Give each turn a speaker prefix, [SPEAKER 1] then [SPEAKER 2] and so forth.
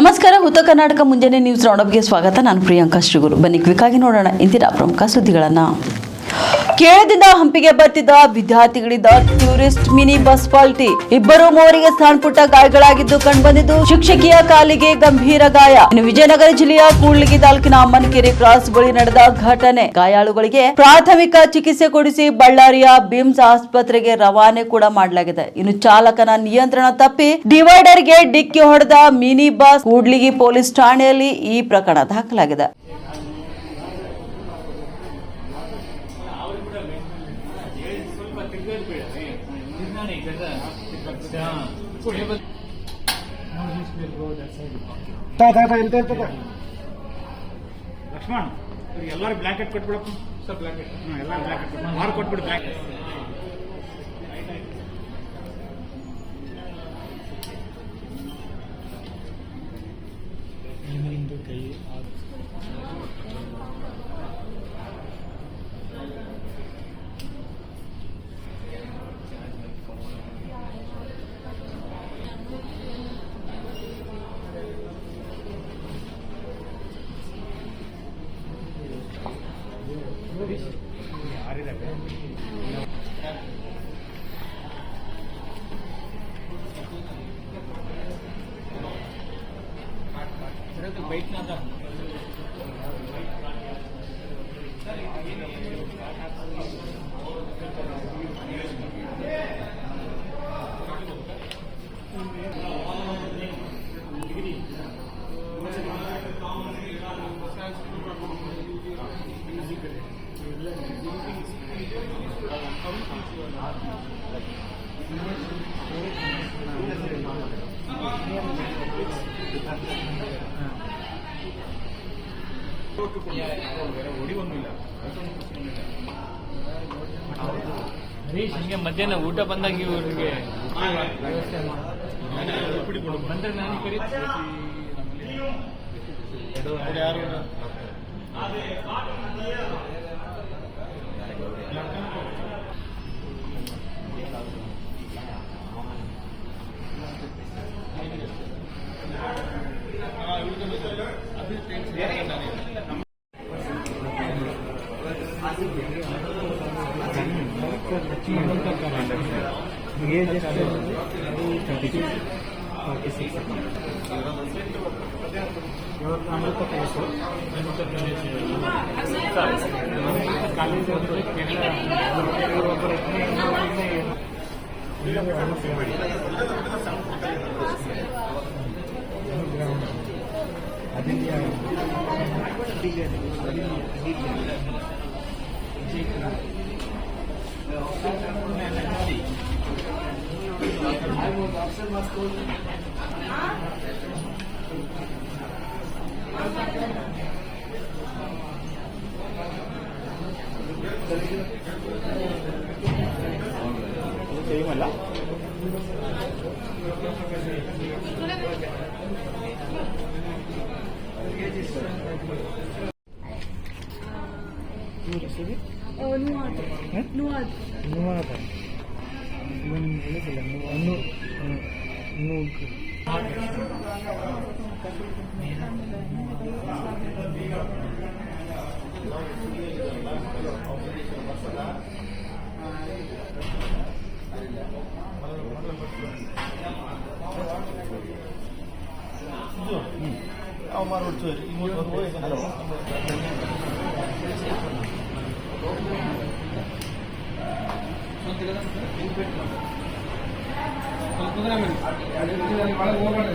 [SPEAKER 1] ನಮಸ್ಕಾರ. ಉತ್ತರ ಕರ್ನಾಟಕ ಮುಂಜಾನೆ ನ್ಯೂಸ್ ರೌಂಡಪ್ಗೆ ಸ್ವಾಗತ. ನಾನು ಪ್ರಿಯಾಂಕಾ ಶ್ರೀಗುರು. ಬನ್ನಿ ಕ್ವಿಕ್ ಆಗಿ ನೋಡೋಣ ಇಂದಿನ ಪ್ರಮುಖ ಸುದ್ದಿಗಳನ್ನು. ಕೇರಳದಿಂದ ಹಂಪಿಗೆ ಬರ್ತಿದ್ದ ವಿದ್ಯಾರ್ಥಿಗಳಿಂದ ಟೂರಿಸ್ಟ್ ಮಿನಿ ಬಸ್ ಪಲ್ಟಿ, ಇಬ್ಬರು ಮೂವರಿಗೆ ಸಣ್ಣಪುಟ್ಟ ಗಾಯಗಳಾಗಿದ್ದು ಕಂಡುಬಂದಿದ್ದು, ಶಿಕ್ಷಕಿಯ ಕಾಲಿಗೆ ಗಂಭೀರ ಗಾಯ. ಇನ್ನು ವಿಜಯನಗರ ಜಿಲ್ಲೆಯ ಕೂಡ್ಲಿಗಿ ತಾಲೂಕಿನ ಅಮ್ಮನಕೆರೆ ಕ್ರಾಸ್ ಬಳಿ ನಡೆದ ಘಟನೆ. ಗಾಯಾಳುಗಳಿಗೆ ಪ್ರಾಥಮಿಕ ಚಿಕಿತ್ಸೆ ಕೊಡಿಸಿ ಬಳ್ಳಾರಿಯ ಬಿಮ್ಸ್ ಆಸ್ಪತ್ರೆಗೆ ರವಾನೆ ಕೂಡ ಮಾಡಲಾಗಿದೆ. ಇನ್ನು ಚಾಲಕನ ನಿಯಂತ್ರಣ ತಪ್ಪಿ ಡಿವೈಡರ್ಗೆ ಡಿಕ್ಕಿ ಹೊಡೆದ ಮಿನಿ ಬಸ್. ಕೂಡ್ಲಿಗಿ ಪೊಲೀಸ್ ಠಾಣೆಯಲ್ಲಿ ಈ ಪ್ರಕರಣ ದಾಖಲಾಗಿದೆ.
[SPEAKER 2] ಲಕ್ಷ್ಮಣ್ ಎಲ್ಲರೂ ಬ್ಲಾಂಕೆಟ್ ಕೊಟ್ಬಿಡಪ್ಪ. ಸರ್ ಬ್ಲಾಂಕೆಟ್ ಎಲ್ಲರೂ ಬ್ಲಾಂಕೆಟ್ ಮಾರು ಕೊಟ್ಬಿಡು. ಬ್ಲಾಂಕೆಟ್ ಕೈ
[SPEAKER 3] ಹಂಗೆ ಮಧ್ಯಾಹ್ನ ಊಟ ಬಂದಾಗ ಇವ್ರಿಗೆ ಬಂದ್ರೆ ನಾನು ಯಾರು
[SPEAKER 2] ಹೋಗೋಣ.